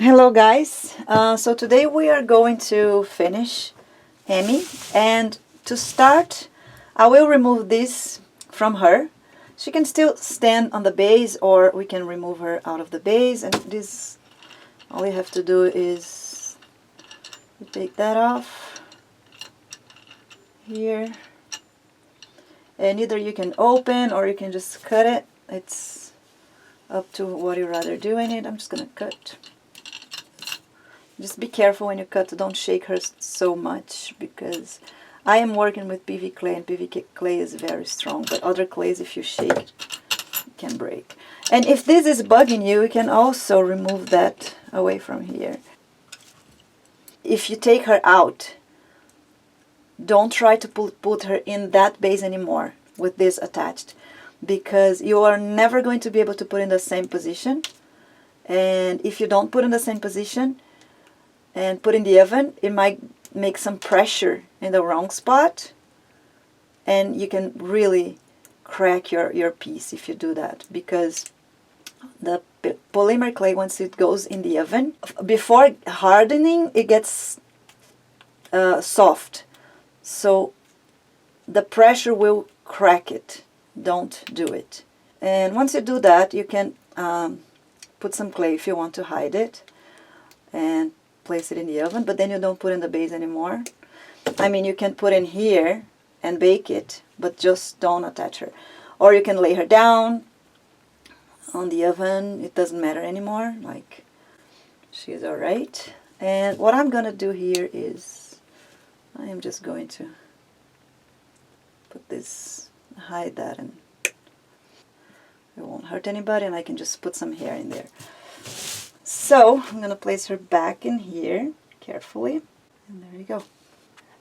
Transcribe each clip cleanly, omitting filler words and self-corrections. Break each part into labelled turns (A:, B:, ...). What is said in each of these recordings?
A: Hello guys, so today we are going to finish Amy, and to start I will remove this from her. She can still stand on the base, or we can remove her out of the base, and this, all you have to do is take that off here, and either you can open or you can just cut it. It's up to what you rather do in it. I'm just gonna cut. Just be careful when you cut, don't shake her so much, because I am working with PV clay, and PV clay is very strong, but other clays, if you shake, it can break. And if this is bugging you, you can also remove that away from here. If you take her out, don't try to put her in that base anymore with this attached, because you are never going to be able to put in the same position. And if you don't put in the same position and put in the oven, it might make some pressure in the wrong spot, and you can really crack your piece if you do that, because the polymer clay, once it goes in the oven, before hardening, it gets soft, so the pressure will crack it. Don't do it. And once you do that, you can put some clay if you want to hide it, and place it in the oven, but then you don't put in the base anymore. I mean, you can put in here and bake it, but just don't attach her. Or you can lay her down on the oven, it doesn't matter anymore, like, she's alright. And what I'm gonna do here is, I am just going to put this, hide that, and it won't hurt anybody, and I can just put some hair in there. So I'm going to place her back in here carefully, and there you go.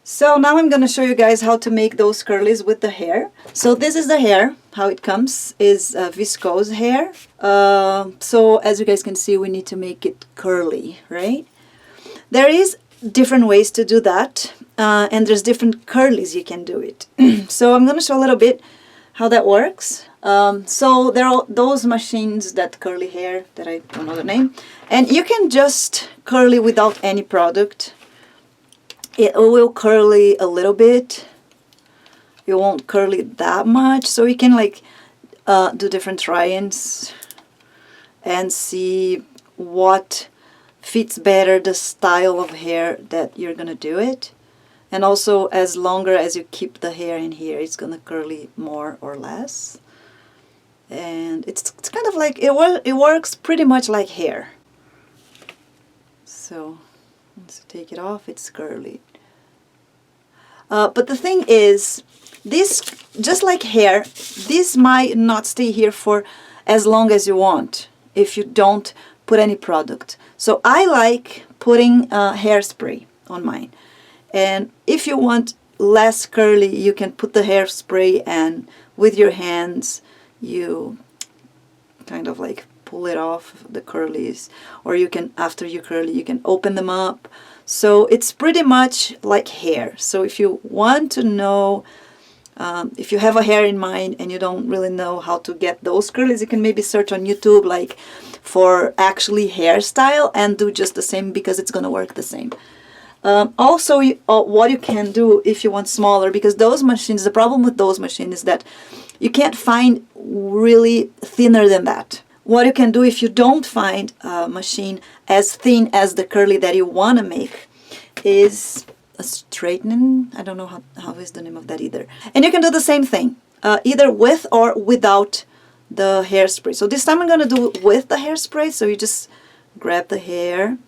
A: So now I'm going to show you guys how to make those curlies with the hair. So this is the hair, how it comes is viscose hair. So as you guys can see, we need to make it curly, right? There is different ways to do that, and there's different curlies you can do it. So I'm going to show a little bit how that works. So there are those machines that curly hair, that I don't know the name, and you can just curly without any product. It will curly a little bit, it won't curly that much, so you can like do different try-ins and see what fits better the style of hair that you're gonna do it. And also, as longer as you keep the hair in here, it's gonna curly more or less. And it's kind of like, it works pretty much like hair. So once you take it off, it's curly. But the thing is, this, just like hair, this might not stay here for as long as you want if you don't put any product. So I like putting hairspray on mine. And if you want less curly, you can put the hairspray, and with your hands you kind of like pull it off the curlies, or you can, after you curly, you can open them up. So it's pretty much like hair. So if you want to know, if you have a hair in mind and you don't really know how to get those curlies, you can maybe search on YouTube like for actually hairstyle and do just the same, because it's gonna work the same. Also, what you can do if you want smaller, because those machines, the problem with those machines is that you can't find really thinner than that. What you can do if you don't find a machine as thin as the curly that you want to make is a straightening. I don't know how is the name of that either. And you can do the same thing, either with or without the hairspray. So this time I'm going to do it with the hairspray. So you just grab the hair.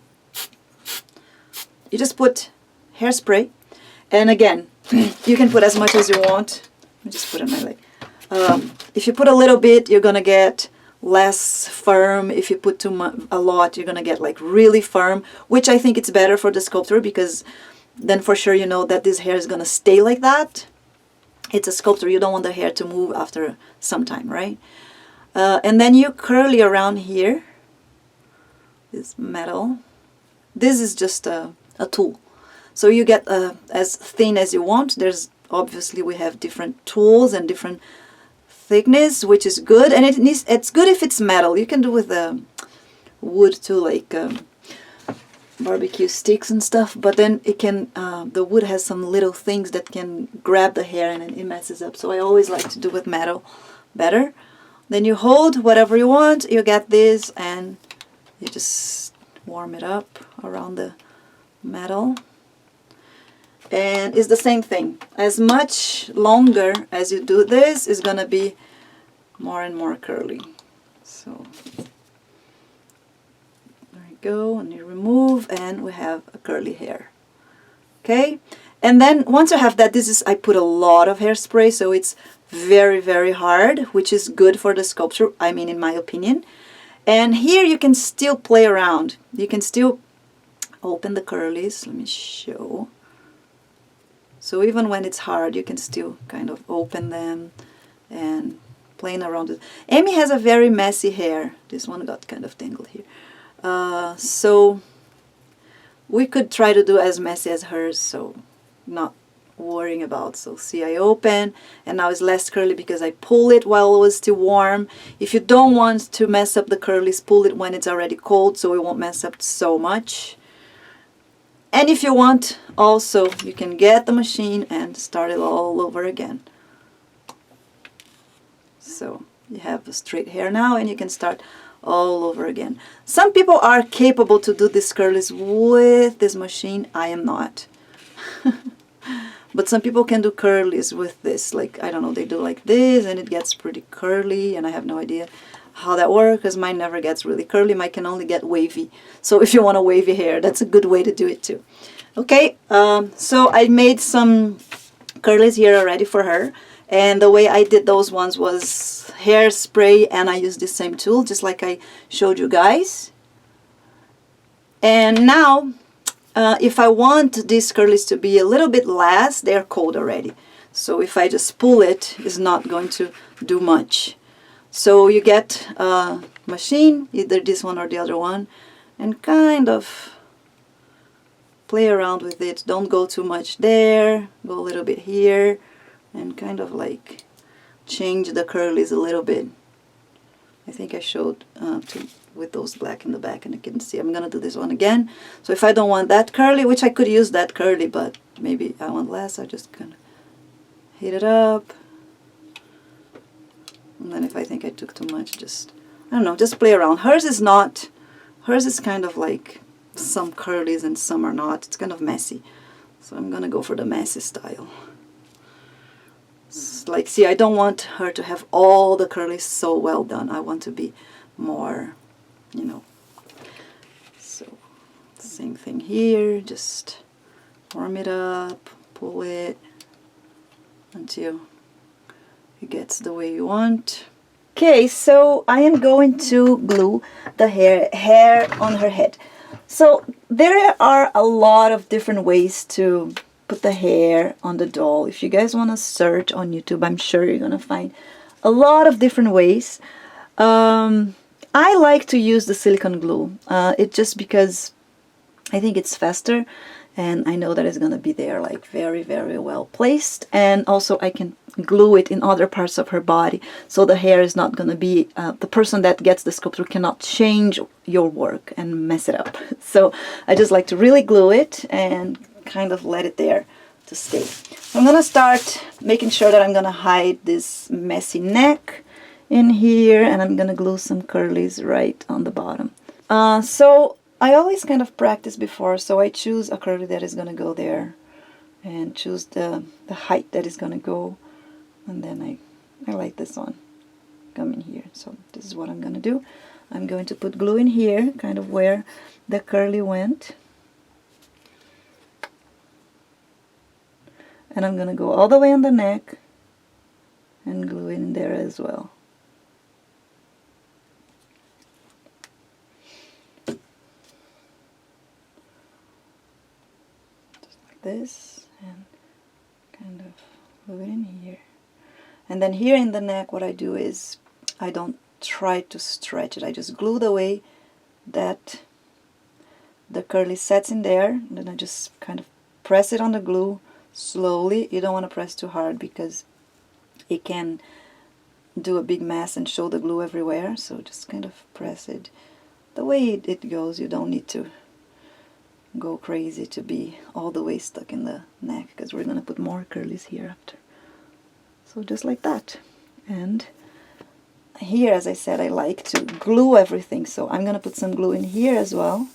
A: You just put hairspray, and again, you can put as much as you want. Let me just put it on my leg. If you put a little bit, you're gonna get less firm. If you put a lot, you're gonna get like really firm, which I think it's better for the sculpture, because then for sure you know that this hair is gonna stay like that. It's a sculpture, you don't want the hair to move after some time, right? And then you curly around here, this metal. This is just a tool, so you get as thin as you want. There's obviously, we have different tools and different thickness, which is good, and it's good if it's metal. You can do with wood too, like barbecue sticks and stuff, but then it can, the wood has some little things that can grab the hair and it messes up. So I always like to do with metal better. Then you hold whatever you want, you get this, and you just warm it up around the metal. And it's the same thing. As much longer as you do this, it's gonna be more and more curly. So there you go, and you remove, and we have a curly hair. Okay, and then once you have that, I put a lot of hairspray, so it's very, very hard, which is good for the sculpture, I mean, in my opinion. And here you can still play around. You can still open the curlies. Let me show. So even when it's hard, you can still kind of open them and playing around with. Amy has a very messy hair. This one got kind of tangled here. So we could try to do as messy as hers, so not worrying about. So see, I open, and now it's less curly because I pull it while it was still warm. If you don't want to mess up the curlies, pull it when it's already cold, so it won't mess up so much. And if you want, also, you can get the machine and start it all over again. So you have a straight hair now, and you can start all over again. Some people are capable to do these curlies with this machine. I am not. But some people can do curlies with this. Like, I don't know, they do like this, and it gets pretty curly, and I have no idea how that works, because mine never gets really curly. Mine can only get wavy. So if you want a wavy hair, that's a good way to do it too. Okay, so I made some curlies here already for her, and the way I did those ones was hairspray, and I used the same tool, just like I showed you guys. And now, if I want these curlies to be a little bit less, they're cold already. So if I just pull it, it's not going to do much. So you get a machine, either this one or the other one, and kind of play around with it. Don't go too much there, go a little bit here, and kind of like change the curlies a little bit. I think I showed with those black in the back, and you can see I'm gonna do this one again. So if I don't want that curly, which I could use that curly, but maybe I want less, I just kind of heat it up. And then if I think I took too much, just, I don't know, just play around. Hers is not, hers is kind of like some curlies and some are not. It's kind of messy. So I'm gonna go for the messy style. It's like, see, I don't want her to have all the curlies so well done. I want to be more, you know. So same thing here, just warm it up, pull it until it gets the way you want. Okay, so I am going to glue the hair on her head. So there are a lot of different ways to put the hair on the doll. If you guys want to search on YouTube, I'm sure you're going to find a lot of different ways. I like to use the silicone glue. It's just because I think it's faster, and I know that it's going to be there like very, very well placed. And also I can glue it in other parts of her body, so the hair is not going to be, the person that gets the sculpture cannot change your work and mess it up. So I just like to really glue it and kind of let it there to stay. So I'm going to start making sure that I'm going to hide this messy neck in here, and I'm going to glue some curlies right on the bottom. So I always kind of practice before, so I choose a curly that is going to go there and choose the height that is going to go, and then I like this one coming here. So this is what I'm going to do. I'm going to put glue in here, kind of where the curly went, and I'm going to go all the way on the neck and glue in there as well. This, and kind of glue it in here. And then here in the neck, what I do is I don't try to stretch it. I just glue the way that the curly sets in there, and then I just kind of press it on the glue slowly. You don't want to press too hard because it can do a big mess and show the glue everywhere. So just kind of press it the way it goes. You don't need to go crazy to be all the way stuck in the neck, because we're gonna put more curlies here after. So just like that. And here, as I said, I like to glue everything, so I'm gonna put some glue in here as well.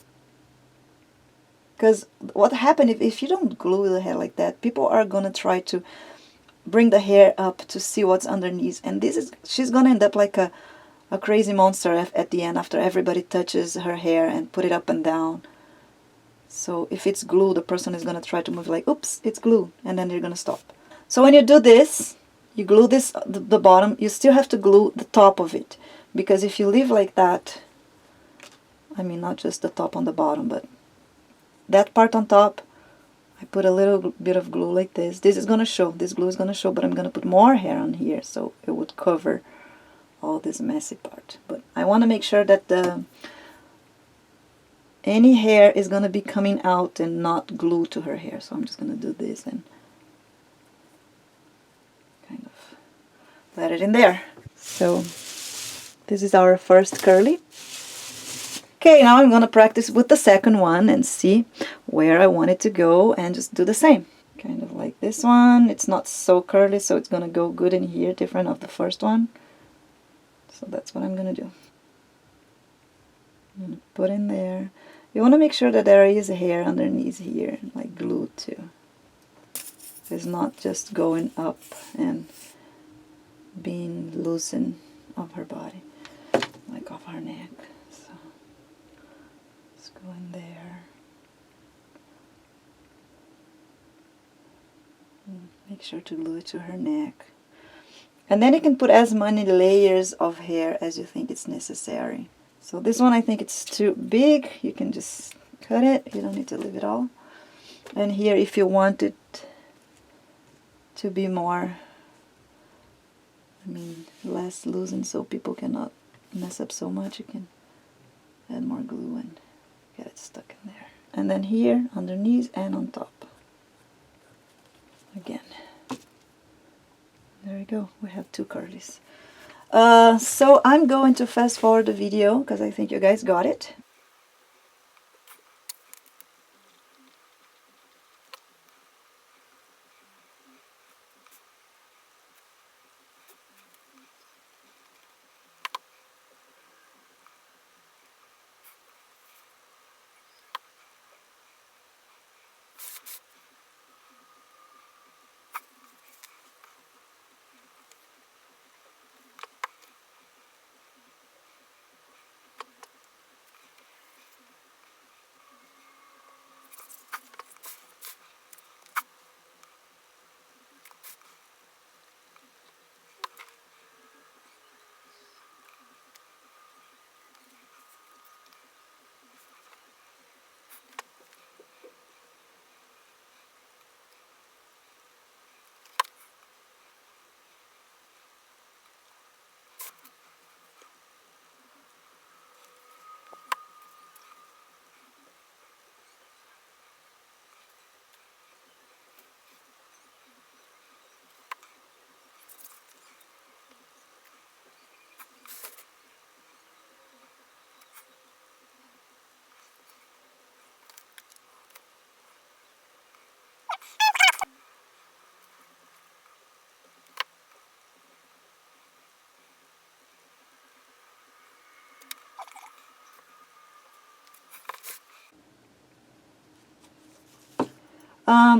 A: Because what happens if you don't glue the hair like that, people are gonna try to bring the hair up to see what's underneath, and she's gonna end up like a crazy monster at the end after everybody touches her hair and put it up and down. So if it's glue, the person is gonna try to move like, oops, it's glue, and then they're gonna stop. So when you do this, you glue this, the bottom, you still have to glue the top of it, because if you leave like that, I mean not just the top on the bottom, but that part on top, I put a little bit of glue like this. This is gonna show, this glue is gonna show, but I'm gonna put more hair on here so it would cover all this messy part. But I want to make sure that any hair is gonna be coming out and not glued to her hair. So I'm just gonna do this and kind of let it in there. So this is our first curly. Okay, now I'm gonna practice with the second one and see where I want it to go and just do the same. Kind of like this one. It's not so curly, so it's gonna go good in here, different of the first one. So that's what I'm gonna do. I'm gonna put in there. You wanna make sure that there is hair underneath here, like glued too. It's not just going up and being loosened of her body, like off her neck. So let's go in there. And make sure to glue it to her neck. And then you can put as many layers of hair as you think it's necessary. So this one I think it's too big. You can just cut it. You don't need to leave it all. And here, if you want it to be more, I mean, less loosened so people cannot mess up so much, you can add more glue and get it stuck in there. And then here, underneath and on top. Again. There we go. We have two curlies. So I'm going to fast forward the video because I think you guys got it.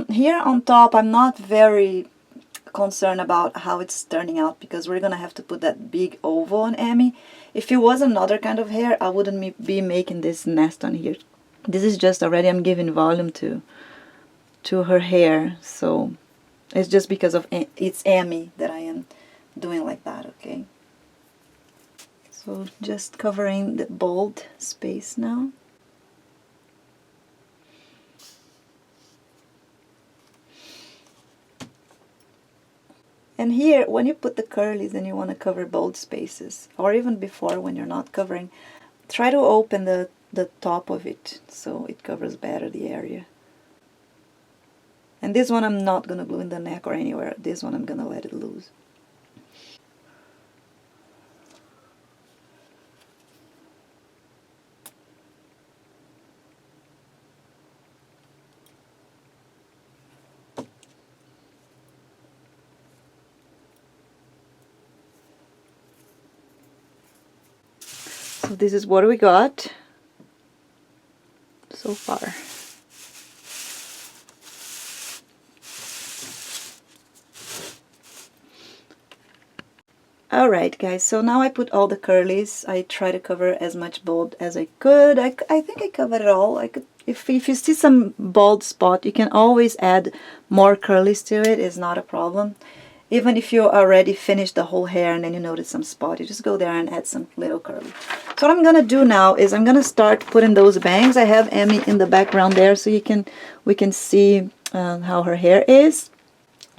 A: Here on top, I'm not very concerned about how it's turning out because we're gonna have to put that big oval on Amy. If it was another kind of hair, I wouldn't be making this nest on here. This is just already, I'm giving volume to her hair, so it's just because of it's Amy that I am doing like that, okay? So just covering the bald space now. And here, when you put the curlies and you want to cover bald spaces, or even before when you're not covering, try to open the top of it so it covers better the area. And this one I'm not going to glue in the neck or anywhere. This one I'm going to let it loose. So this is what we got so far. Alright guys, so now I put all the curlies. I try to cover as much bald as I could. I think I covered it all. I could, if you see some bald spot, you can always add more curlies to it. It's not a problem. Even if you already finished the whole hair and then you notice some spot, you just go there and add some little curly. So what I'm gonna do now is I'm gonna start putting those bangs. I have Emmy in the background there so we can see how her hair is.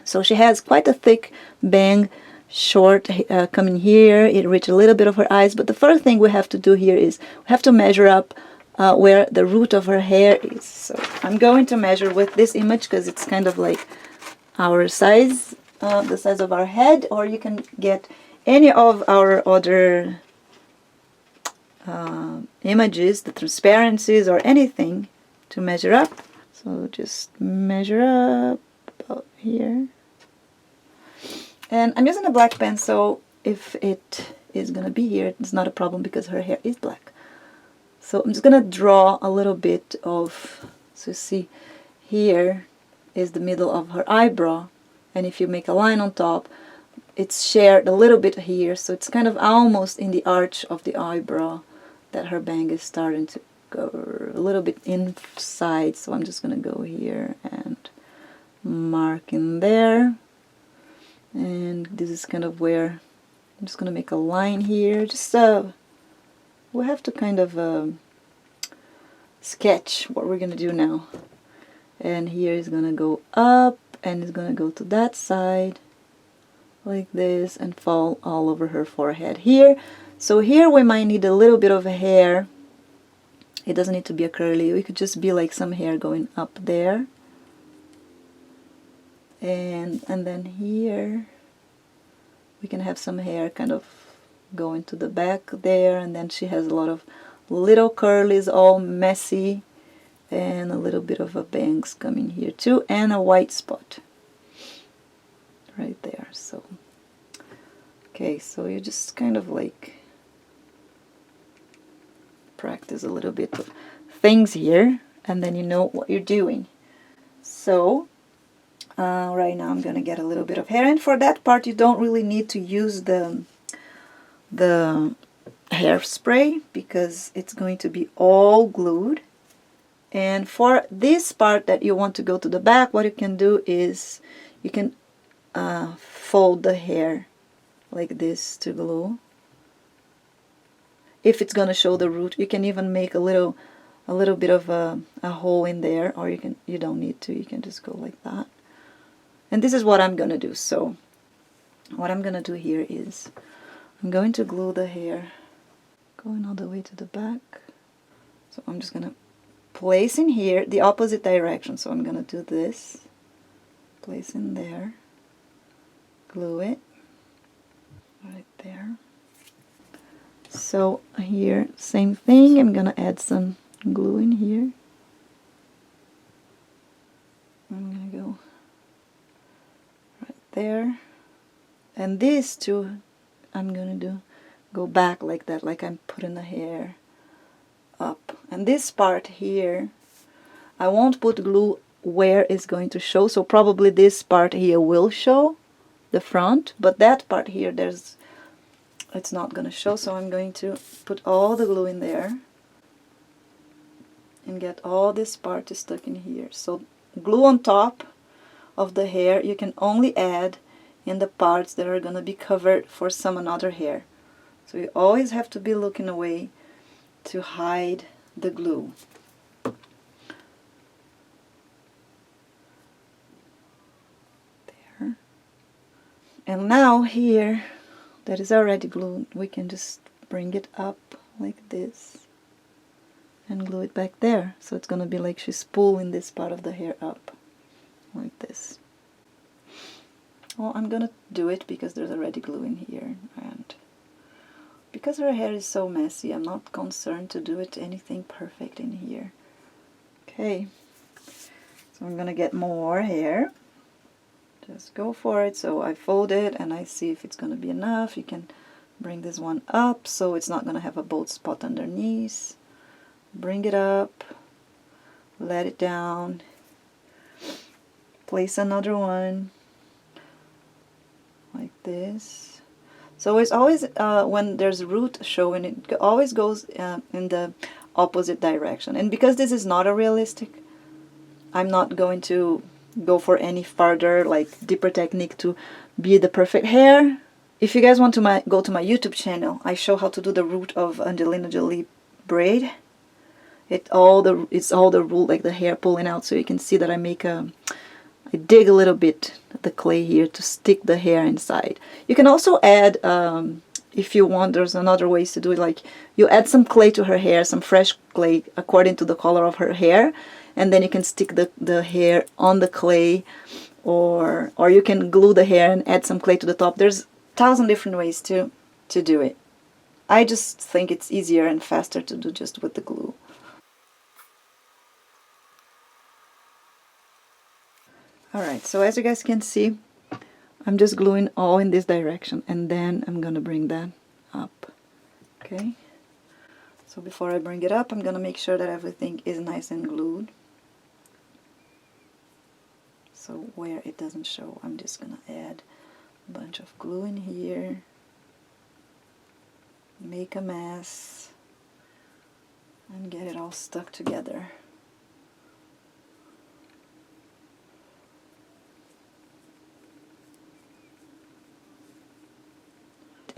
A: So she has quite a thick bang, short coming here. It reaches a little bit of her eyes, but the first thing we have to do here is we have to measure up where the root of her hair is. So I'm going to measure with this image because it's kind of like our size, the size of our head, or you can get any of our other images, the transparencies or anything to measure up. So just measure up about here. And I'm using a black pen, so if it is going to be here, it's not a problem because her hair is black. So I'm just going to draw a little bit of, so you see here is the middle of her eyebrow. And if you make a line on top, it's shared a little bit here. So it's kind of almost in the arch of the eyebrow that her bang is starting to go a little bit inside. So I'm just going to go here and mark in there. And this is kind of where I'm just going to make a line here. Just we have to kind of sketch what we're going to do now. And here is going to go up and it's going to go to that side like this and fall all over her forehead here. So here we might need a little bit of hair. It doesn't need to be a curly. It could just be like some hair going up there. And then here we can have some hair kind of going to the back there, and then she has a lot of little curlies, all messy, and a little bit of a bangs coming here too, and a white spot right there. So okay, so you just kind of like practice a little bit of things here, and then you know what you're doing. So right now I'm gonna get a little bit of hair, and for that part you don't really need to use the hairspray because it's going to be all glued. And for this part that you want to go to the back, what you can do is you can fold the hair like this to glue. If it's gonna show the root, you can even make a little bit of a hole in there, or you don't need to, you can just go like that. And this is what I'm gonna do. So what I'm gonna do here is I'm going to glue the hair going all the way to the back. So I'm just gonna place in here the opposite direction. So I'm gonna do this, place in there, glue it right there. So here, same thing, I'm gonna add some glue in here. I'm gonna go right there. And these two, I'm gonna go back like that, like I'm putting the hair up. And this part here, I won't put glue where it's going to show, so probably this part here will show the front, but that part here, it's not gonna show, so I'm going to put all the glue in there and get all this part stuck in here. So glue on top of the hair you can only add in the parts that are gonna be covered for some another hair. So you always have to be looking away to hide the glue. There. And now here, that is already glued, we can just bring it up like this and glue it back there. So it's gonna be like she's pulling this part of the hair up like this. Well, I'm gonna do it because there's already glue in here, and because her hair is so messy, I'm not concerned to do it anything perfect in here. Okay, so I'm gonna get more hair. Just go for it. So I fold it and I see if it's gonna be enough. You can Bring this one up so it's not gonna have a bold spot underneath. Bring it up, let it down, place another one like this. So it's always, when there's root showing, it always goes in the opposite direction. And because this is not a realistic, I'm not going to go for any farther, like deeper technique to be the perfect hair. If you guys want to go to my YouTube channel, I show how to do the root of Angelina Jolie braid. It's all the root, like the hair pulling out, so you can see that I dig a little bit the clay here to stick the hair inside. You can also add, if you want, there's another ways to do it, like you add some clay to her hair, some fresh clay according to the color of her hair, and then you can stick the hair on the clay, or you can glue the hair and add some clay to the top. There's 1,000 different ways to do it. I just think it's easier and faster to do just with the glue. Alright, so as you guys can see, I'm just gluing all in this direction, and then I'm gonna bring that up. Okay, so before I bring it up, I'm gonna make sure that everything is nice and glued. So where it doesn't show, I'm just gonna add a bunch of glue in here, make a mess, and get it all stuck together.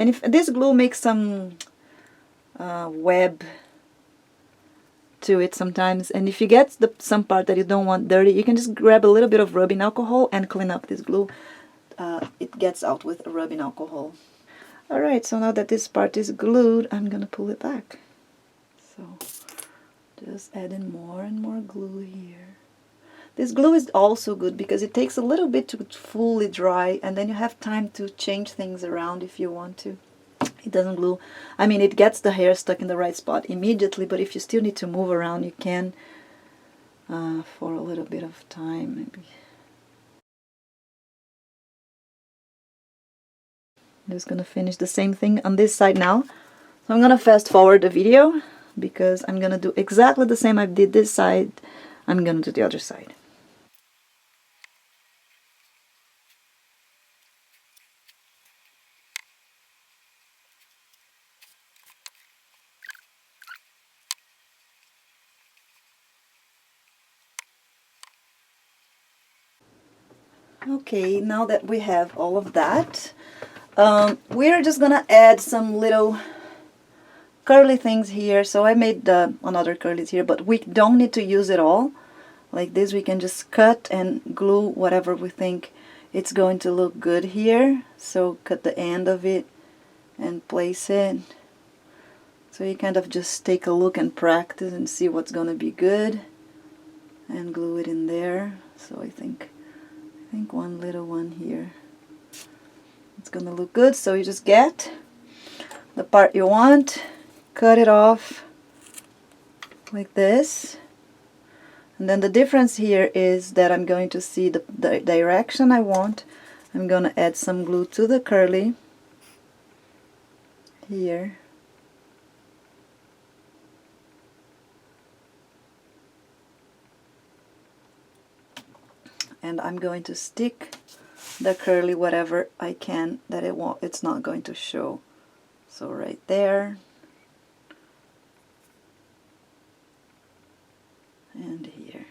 A: And if this glue makes some web to it sometimes, and if you get some part that you don't want dirty, you can just grab a little bit of rubbing alcohol and clean up this glue. It gets out with rubbing alcohol. Alright, so now that this part is glued, I'm gonna pull it back. So just adding more and more glue here. This glue is also good because it takes a little bit to fully dry, and then you have time to change things around if you want to. It doesn't glue, I mean, it gets the hair stuck in the right spot immediately, but if you still need to move around, you can for a little bit of time maybe. I'm just gonna finish the same thing on this side now. So I'm gonna fast forward the video because I'm gonna do exactly the same I did this side. I'm gonna do the other side. Okay, now that we have all of that, we're just gonna add some little curly things here. So I made another curlies here, but we don't need to use it all. Like this, we can just cut and glue whatever we think it's going to look good here. So cut the end of it and place it. So you kind of just take a look and practice and see what's gonna be good, and glue it in there. So I think one little one here, it's gonna look good. So you just get the part you want, cut it off like this, and then the difference here is that I'm going to see the direction I want. I'm gonna add some glue to the curly here, and I'm going to stick the curly whatever I can that it's not going to show. So right there, and here.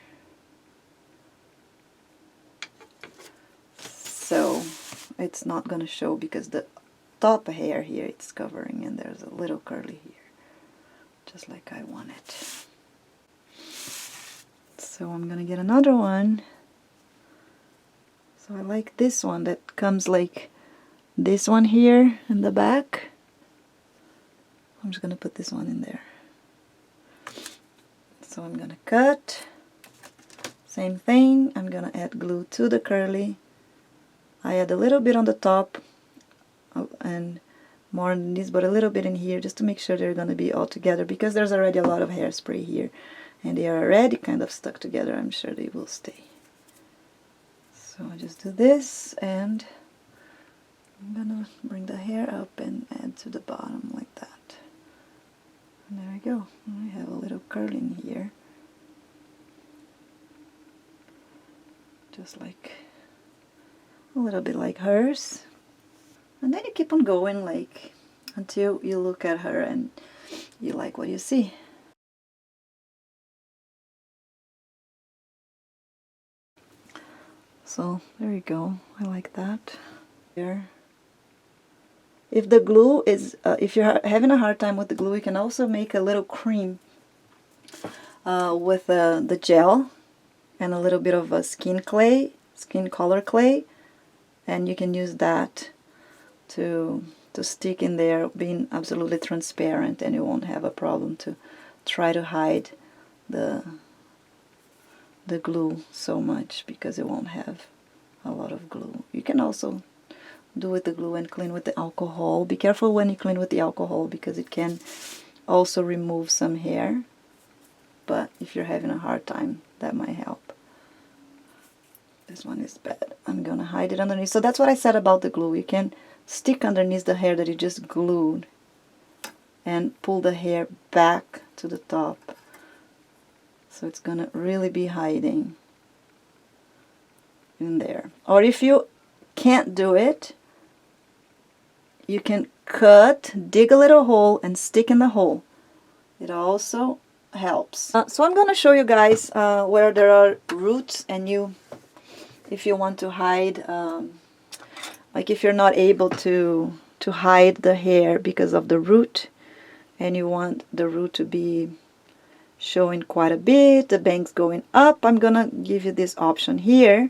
A: So it's not going to show because the top hair here it's covering, and there's a little curly here, just like I want it. So I'm going to get another one. So I like this one that comes like this one here in the back. I'm just going to put this one in there. So I'm going to cut. Same thing, I'm going to add glue to the curly. I add a little bit on the top and more on this, but a little bit in here just to make sure they're going to be all together, because there's already a lot of hairspray here and they are already kind of stuck together. I'm sure they will stay. So I just do this and I'm gonna bring the hair up and add to the bottom like that. And there we go. I have a little curling here. Just like a little bit like hers. And then you keep on going like until you look at her and you like what you see. So there you go. I like that. There. If the glue is, if you're having a hard time with the glue, you can also make a little cream with the gel and a little bit of a skin color clay, and you can use that to stick in there, being absolutely transparent, and you won't have a problem to try to hide the glue so much because it won't have a lot of glue. You can also do with the glue and clean with the alcohol. Be careful when you clean with the alcohol because it can also remove some hair, but if you're having a hard time, that might help. This one is bad. I'm gonna hide it underneath. So that's what I said about the glue. You can stick underneath the hair that you just glued and pull the hair back to the top. So it's gonna really be hiding in there. Or if you can't do it, you can cut, dig a little hole and stick in the hole. It also helps. So I'm gonna show you guys where there are roots, and if you want to hide, like if you're not able to hide the hair because of the root, and you want the root to be showing quite a bit, the bangs going up, I'm gonna give you this option here.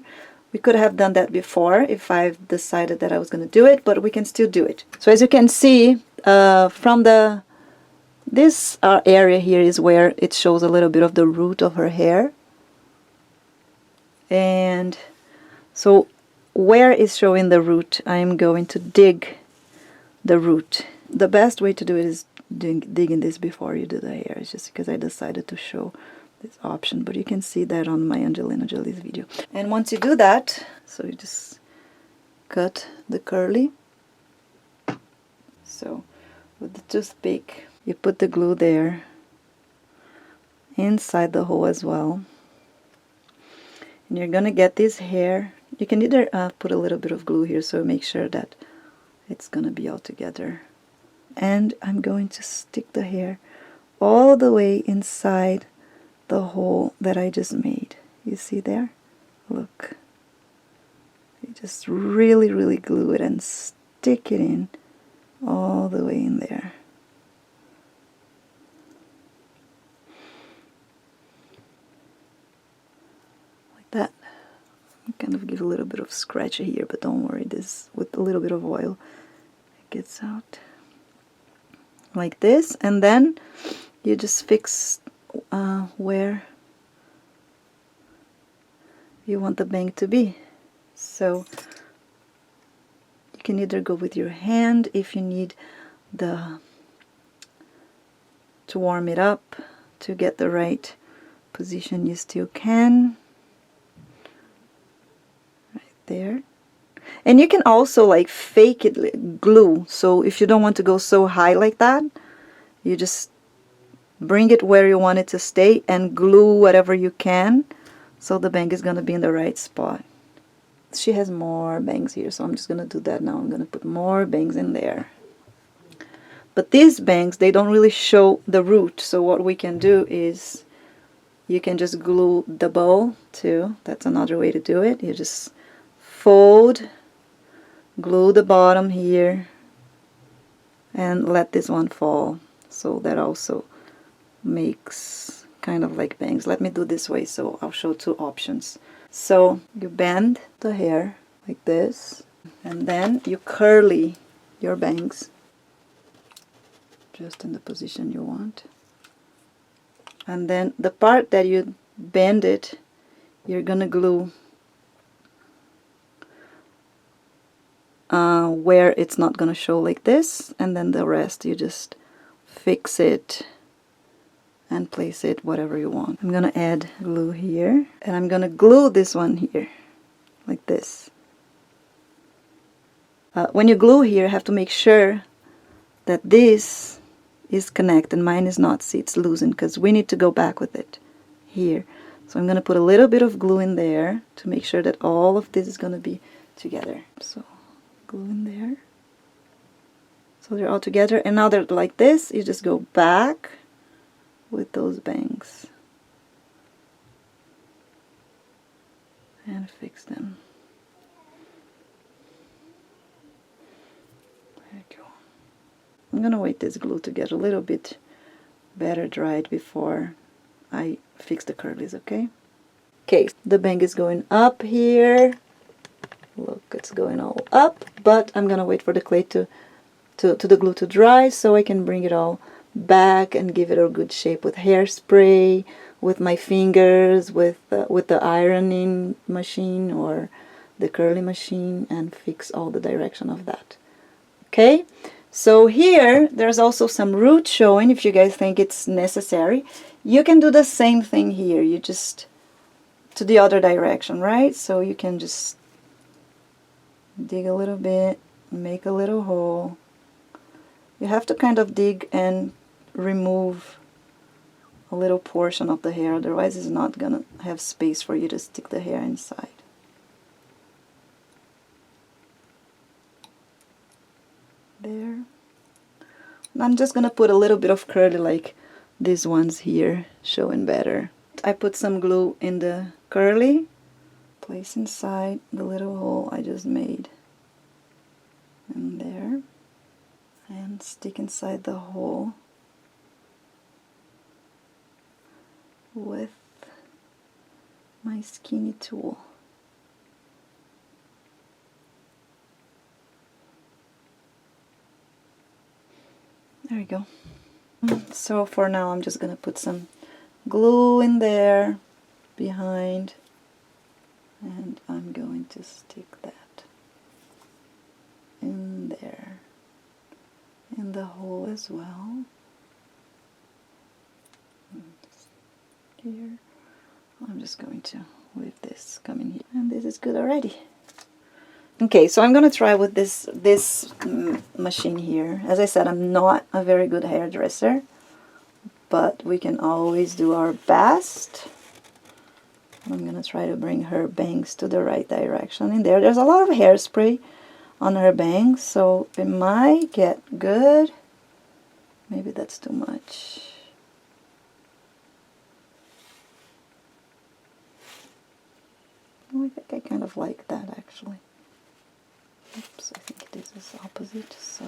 A: We could have done that before if I've decided that I was gonna do it, but we can still do it. So as you can see, from this area here is where it shows a little bit of the root of her hair. And so where is showing the root, I'm going to dig the root. The best way to do it is digging this before you do the hair. It's just because I decided to show this option, but you can see that on my Angelina Jolie's video. And once you do that, so you just cut the curly. So with the toothpick, you put the glue there inside the hole as well. And you're gonna get this hair. You can either put a little bit of glue here so make sure that it's gonna be all together. And I'm going to stick the hair all the way inside the hole that I just made. You see there? Look. You just really, really glue it and stick it in all the way in there. Like that. Kind of give a little bit of scratch here, but don't worry, this with a little bit of oil it gets out like this, and then you just fix where you want the bang to be. So you can either go with your hand if you need to warm it up to get the right position, you still can. There. And you can also like fake it glue, so if you don't want to go so high like that, you just bring it where you want it to stay and glue whatever you can so the bang is going to be in the right spot. She has more bangs here, so I'm just going to do that now. I'm going to put more bangs in there. But these bangs, they don't really show the root, so what we can do is you can just glue the bow too. That's another way to do it. You just fold, glue the bottom here, and let this one fall. So that also makes kind of like bangs. Let me do this way, so I'll show two options. So you bend the hair like this, and then you curly your bangs just in the position you want. And then the part that you bend it, you're gonna glue where it's not gonna show like this, and then the rest you just fix it and place it whatever you want. I'm gonna add glue here, and I'm gonna glue this one here like this. when you glue here, you have to make sure that this is connected. Mine is not. See, it's loosened because we need to go back with it here. So I'm going to put a little bit of glue in there to make sure that all of this is going to be together. So glue in there. So they're all together. And now they're like this. You just go back with those bangs and fix them. There you go. I'm going to wait this glue to get a little bit better dried before I fix the curlies, okay? Okay, the bang is going up here. Look, it's going all up, but I'm gonna wait for the clay to the glue to dry so I can bring it all back and give it a good shape with hairspray, with my fingers, with the ironing machine or the curly machine, and fix all the direction of that. Okay, so here there's also some root showing. If you guys think it's necessary, you can do the same thing here. You just to the other direction, right? So you can just dig a little bit, make a little hole. You have to kind of dig and remove a little portion of the hair, otherwise it's not gonna have space for you to stick the hair inside. There. And I'm just gonna put a little bit of curly like these ones here, showing better. I put some glue in the curly, place inside the little hole I just made, and there, and stick inside the hole with my skinny tool. There we go. So for now I'm just gonna put some glue in there behind, and I'm going to stick that in there, in the hole as well. Here, I'm just going to leave this coming here, and this is good already. Okay, so I'm gonna try with this machine here. As I said, I'm not a very good hairdresser, but we can always do our best. I'm gonna try to bring her bangs to the right direction in there. There's a lot of hairspray on her bangs, so it might get good. Maybe that's too much. Oh, I think I kind of like that actually. Oops, I think this is opposite, so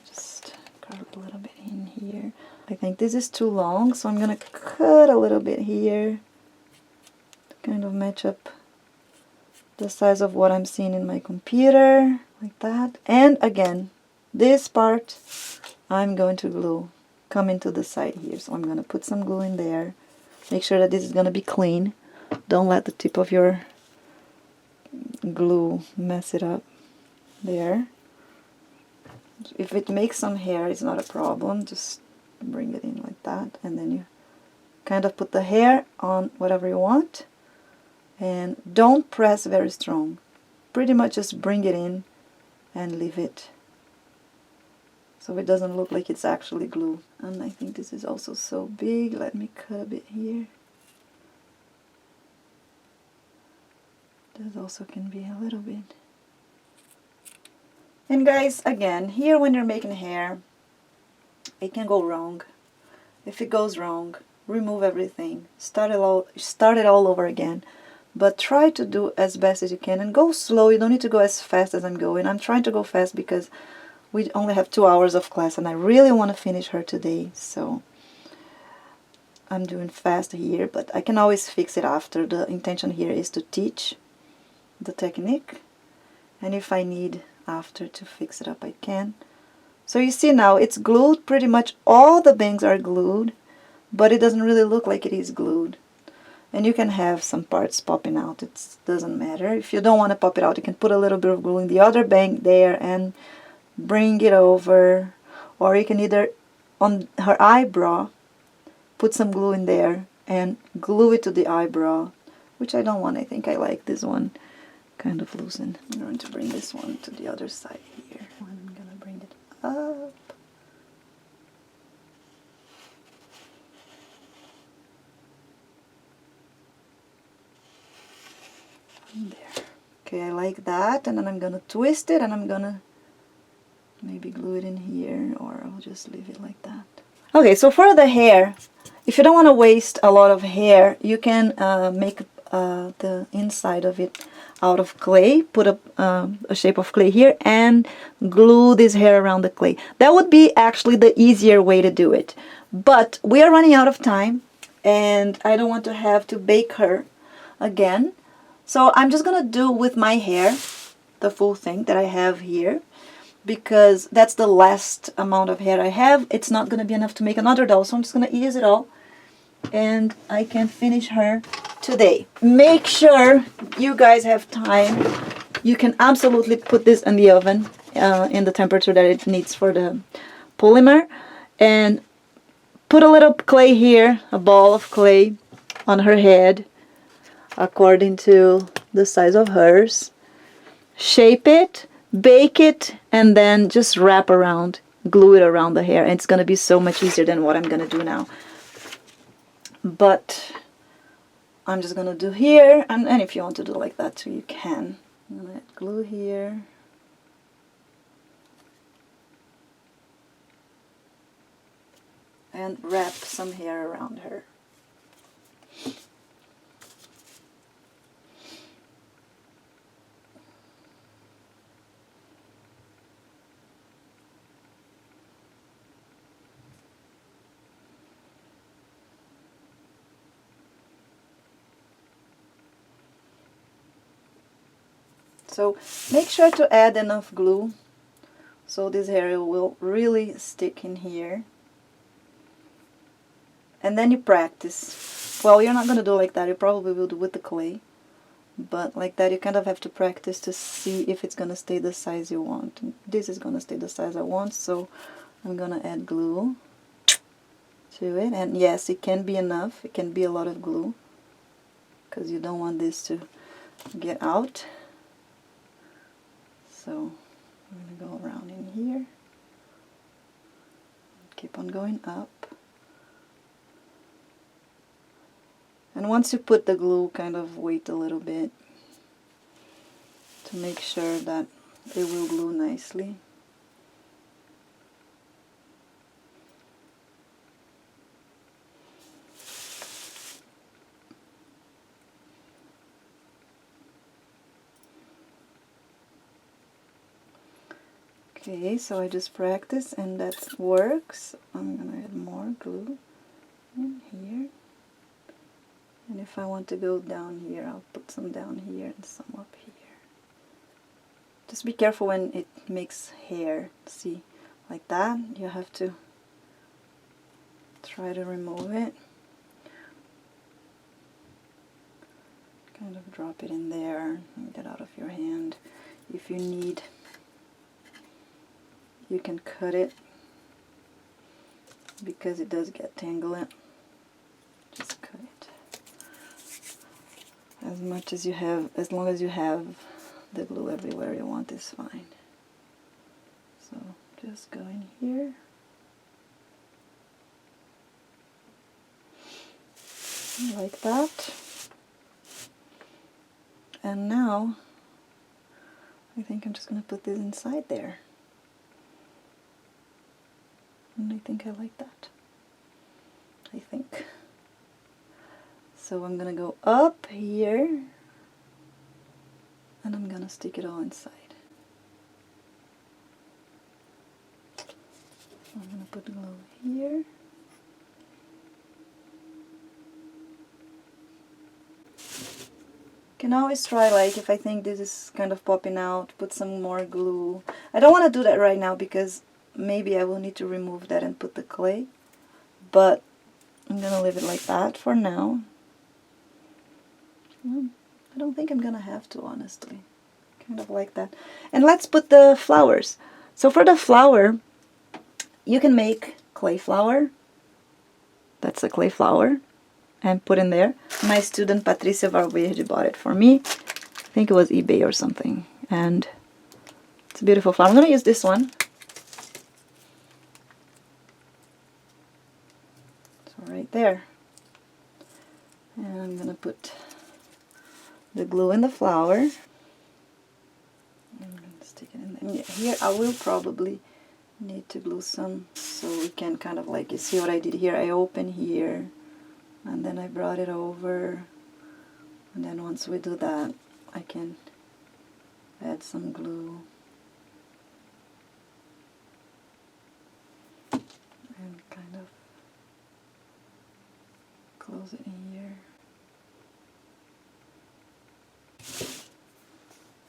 A: just curl a little bit in here. I think this is too long, so I'm gonna cut a little bit here to kind of match up the size of what I'm seeing in my computer, like that. And again, this part I'm going to glue, come into the side here. So I'm gonna put some glue in there. Make sure that this is gonna be clean. Don't let the tip of your glue mess it up. There. If it makes some hair, it's not a problem. Just bring it in like that, and then you kind of put the hair on whatever you want, and don't press very strong. Pretty much just bring it in and leave it so it doesn't look like it's actually glue. And I think this is also so big. Let me cut a bit here. This also can be a little bit. And guys, again, here when you're making hair, it can go wrong. If it goes wrong, remove everything. Start it all over again. But try to do as best as you can, and go slow. You don't need to go as fast as I'm going. I'm trying to go fast because we only have 2 hours of class and I really want to finish her today. So I'm doing fast here, but I can always fix it after. The intention here is to teach the technique, and if I need after to fix it up, I can. So you see now it's glued. Pretty much all the bangs are glued, but it doesn't really look like it is glued. And you can have some parts popping out. It doesn't matter. If you don't want to pop it out, you can put a little bit of glue in the other bang there and bring it over. Or you can either, on her eyebrow, put some glue in there and glue it to the eyebrow, which I don't want. I think I like this one kind of loosen. I'm going to bring this one to the other side here. I'm going to bring it up. There. Okay, I like that, and then I'm gonna twist it, and I'm gonna maybe glue it in here, or I'll just leave it like that. Okay, so for the hair, if you don't want to waste a lot of hair, you can make the inside of it out of clay, put a shape of clay here, and glue this hair around the clay. That would be actually the easier way to do it. But we are running out of time, and I don't want to have to bake her again. So I'm just gonna do with my hair the full thing that I have here, because that's the last amount of hair I have. It's not gonna be enough to make another doll, so I'm just gonna use it all, and I can finish her today. Make sure you guys have time. You can absolutely put this in the oven in the temperature that it needs for the polymer, and put a little clay here, a ball of clay on her head according to the size of hers. Shape it, bake it, and then just wrap around, glue it around the hair. And it's going to be so much easier than what I'm going to do now. But I'm just going to do here, and if you want to do like that too, you can. I'm going to add glue here. And wrap some hair around her. So make sure to add enough glue so this hair will really stick in here. And then you practice. Well, you're not going to do like that. You probably will do with the clay. But like that, you kind of have to practice to see if it's going to stay the size you want. This is going to stay the size I want, so I'm going to add glue to it. And yes, it can be enough. It can be a lot of glue, because you don't want this to get out. So I'm going to go around in here. Keep on going up. And once you put the glue, kind of wait a little bit to make sure that it will glue nicely. Okay, so I just practice, and that works. I'm gonna add more glue in here. And if I want to go down here, I'll put some down here and some up here. Just be careful when it makes hair. See, like that, you have to try to remove it. Kind of drop it in there and get out of your hand. If you need, you can cut it, because it does get tangled. Just cut it. As much as you have, as long as you have the glue everywhere you want is fine. So just go in here. Like that. And now, I think I'm just going to put this inside there. And I think I like that. I think. So I'm going to go up here, and I'm going to stick it all inside. I'm going to put glue here. Can always try, like, if I think this is kind of popping out, put some more glue. I don't want to do that right now, because maybe I will need to remove that and put the clay. But I'm going to leave it like that for now. I don't think I'm gonna have to, honestly. Kind of like that. And let's put the flowers. So for the flower, you can make clay flower. That's a clay flower. And put in there. My student Patricia Valverde bought it for me. I think it was eBay or something. And it's a beautiful flower. I'm going to use this one. So right there. And I'm going to put the glue in the flower. I'm going to stick it in there. Here I will probably need to glue some, so we can kind of like, you see what I did here? I open here, and then I brought it over, and then once we do that, I can add some glue. And kind of close it in here.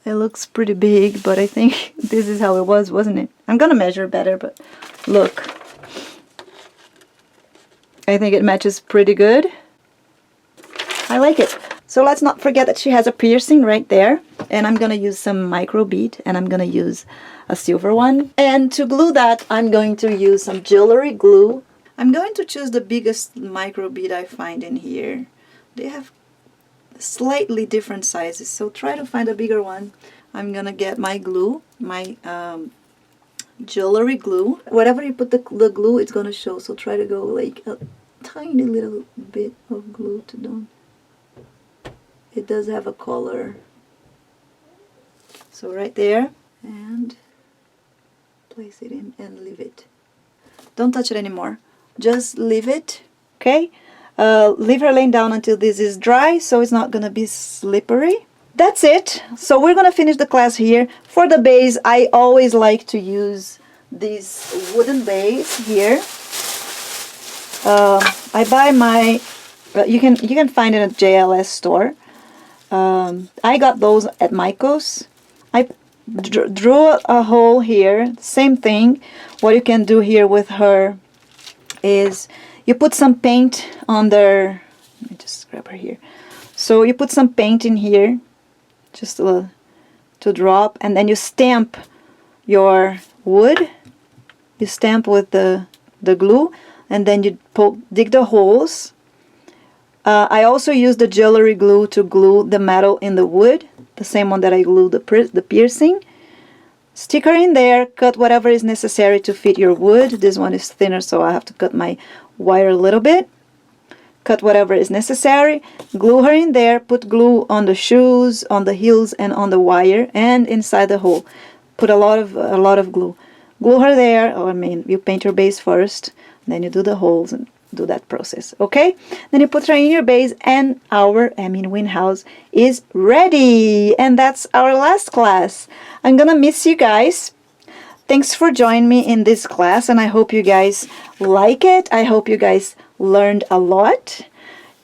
A: It looks pretty big, but I think this is how it was, wasn't it? I'm gonna measure better, but look. I think it matches pretty good. I like it. So let's not forget that she has a piercing right there. And I'm gonna use some micro bead, and I'm gonna use a silver one. And to glue that, I'm going to use some jewelry glue. I'm going to choose the biggest micro bead I find in here. They have slightly different sizes, so try to find a bigger one. I'm gonna get my glue, my jewelry glue. Whatever you put the glue, it's gonna show, so try to go like a tiny little bit of glue to do. It does have a color, so right there, and place it in and leave it. Don't touch it anymore, just leave it, okay? Leave her laying down until this is dry, so it's not gonna be slippery. That's it. So we're gonna finish the class here. For the base, I always like to use this wooden base here. I buy my, you can find it at JLS store. I got those at Michael's. I drew a hole here. Same thing. What you can do here with her is you put some paint on there. Let me just grab her here. So you put some paint in here, just to drop, and then you stamp your wood. You stamp with the glue, and then you dig the holes. I also use the jewelry glue to glue the metal in the wood, the same one that I glued the piercing. Stick her in there, cut whatever is necessary to fit your wood. This one is thinner, so I have to cut my wire a little bit. Cut whatever is necessary, glue her in there, put glue on the shoes, on the heels, and on the wire, and inside the hole. Put a lot of glue. Glue her there, or I mean, you paint your base first, then you do the holes and do that process, okay? Then you put her in your base, and our Winehouse is ready. And that's our last class. I'm gonna miss you guys. Thanks for joining me in this class, and I hope you guys like it. I hope you guys learned a lot.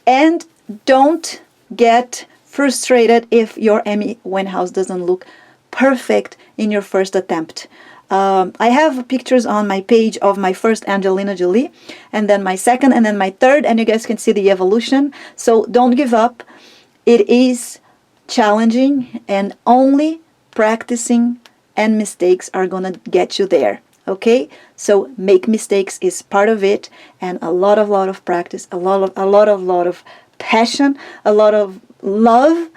A: And don't get frustrated if your Winehouse doesn't look perfect in your first attempt. I have pictures on my page of my first Angelina Jolie, and then my second, and then my third, and you guys can see the evolution. So don't give up. It is challenging, and only practicing and mistakes are gonna get you there, okay? So make mistakes is part of it, and a lot of practice, a lot of passion, a lot of love,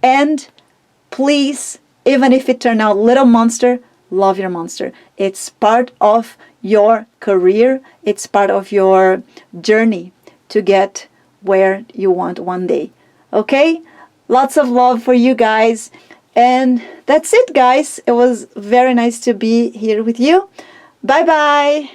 A: and please, even if it turned out little monster, love your monster. It's part of your career. It's part of your journey to get where you want one day, okay? Lots of love for you guys. And that's it, guys. It was very nice to be here with you. Bye-bye.